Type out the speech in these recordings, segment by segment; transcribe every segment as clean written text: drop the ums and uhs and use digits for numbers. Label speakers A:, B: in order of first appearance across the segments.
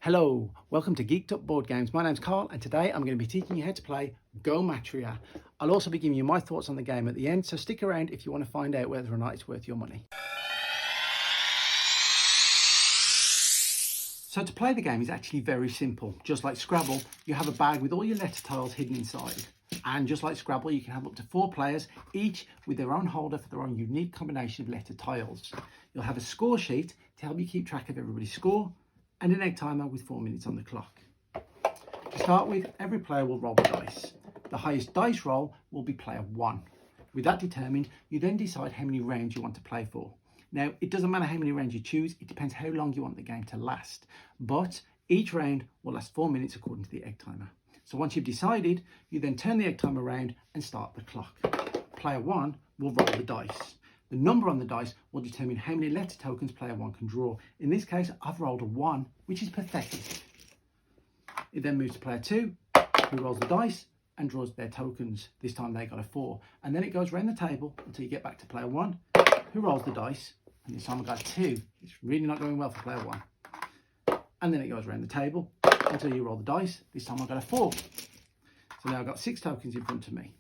A: Hello, welcome to Geeked Up Board Games. My name's Carl and today I'm going to be teaching you how to play Go-Matria. I'll also be giving you my thoughts on the game at the end, so stick around if you want to find out whether or not it's worth your money. So to play the game is actually very simple. Just like Scrabble, you have a bag with all your letter tiles hidden inside. And just like Scrabble, you can have up to 4 players, each with their own holder for their own unique combination of letter tiles. You'll have a score sheet to help you keep track of everybody's score, and an egg timer with 4 minutes on the clock. To start with, every player will roll the dice. The highest dice roll will be player 1. With that determined, you then decide how many rounds you want to play for. Now, it doesn't matter how many rounds you choose, it depends how long you want the game to last. But each round will last 4 minutes according to the egg timer. So once you've decided, you then turn the egg timer around and start the clock. Player 1 will roll the dice. The number on the dice will determine how many letter tokens player 1 can draw. In this case, I've rolled a 1, which is pathetic. It then moves to player 2, who rolls the dice and draws their tokens. This time they got a 4. And then it goes around the table until you get back to player 1, who rolls the dice. And this time I got a 2. It's really not going well for player 1. And then it goes around the table until you roll the dice. This time I got a 4. So now I've got 6 tokens in front of me.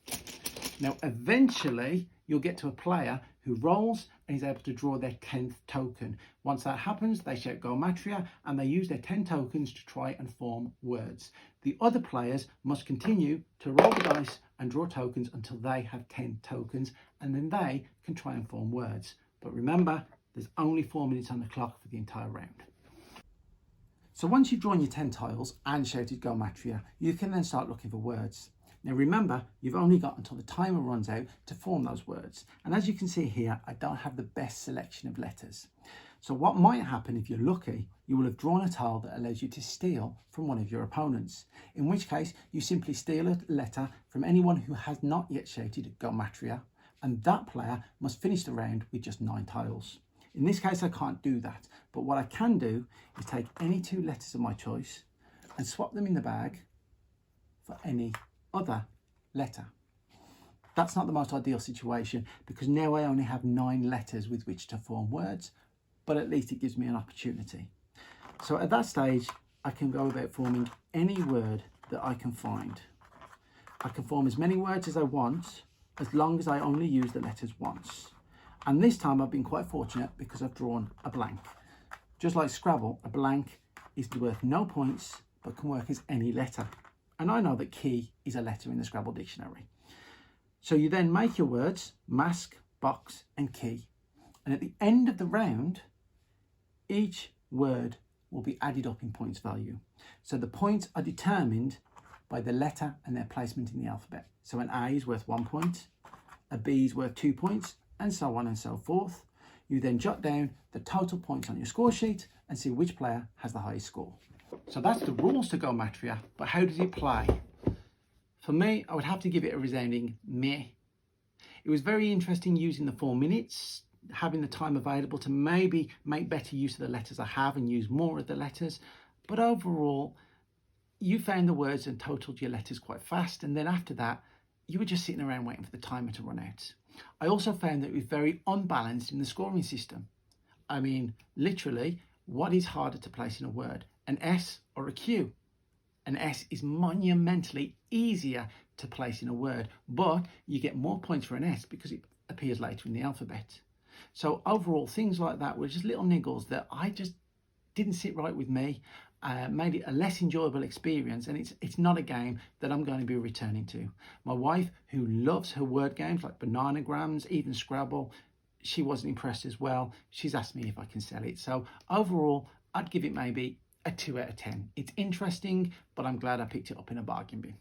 A: Now, eventually, you'll get to a player who rolls and is able to draw their 10th token. Once that happens, they shout Go-Matria and they use their 10 tokens to try and form words. The other players must continue to roll the dice and draw tokens until they have 10 tokens, and then they can try and form words. But remember, there's only 4 minutes on the clock for the entire round. So once you've drawn your 10 tiles and shouted Go-Matria, you can then start looking for words. Now remember, you've only got until the timer runs out to form those words. And as you can see here, I don't have the best selection of letters. So what might happen if you're lucky, you will have drawn a tile that allows you to steal from one of your opponents. In which case, you simply steal a letter from anyone who has not yet shouted Go-Matria, and that player must finish the round with just 9 tiles. In this case, I can't do that. But what I can do is take any 2 letters of my choice and swap them in the bag for any other letter. That's not the most ideal situation because now I only have 9 letters with which to form words, but at least it gives me an opportunity. So at that stage, I can go about forming any word that I can find. I can form as many words as I want, as long as I only use the letters once. And this time I've been quite fortunate because I've drawn a blank. Just like Scrabble, a blank is worth no points, but can work as any letter. And I know that key is a letter in the Scrabble dictionary. So you then make your words, mask, box, and key. And at the end of the round, each word will be added up in points value. So the points are determined by the letter and their placement in the alphabet. So an A is worth 1 point, a B is worth 2 points, and so on and so forth. You then jot down the total points on your score sheet and see which player has the highest score. So that's the rules to Go-Matria, but how does it play? For me, I would have to give it a resounding meh. It was very interesting using the 4 minutes, having the time available to maybe make better use of the letters I have and use more of the letters. But overall, you found the words and totaled your letters quite fast. And then after that, you were just sitting around waiting for the timer to run out. I also found that it was very unbalanced in the scoring system. I mean, literally, what is harder to place in a word? An S or a Q? An S is monumentally easier to place in a word, but you get more points for an S because it appears later in the alphabet. So overall, things like that were just little niggles that I just didn't sit right with me, made it a less enjoyable experience, and it's not a game that I'm going to be returning to. My wife, who loves her word games like bananagrams, even Scrabble, she wasn't impressed as well. She's asked me if I can sell it. So overall, I'd give it maybe a 2 out of 10. It's interesting, but I'm glad I picked it up in a bargain bin.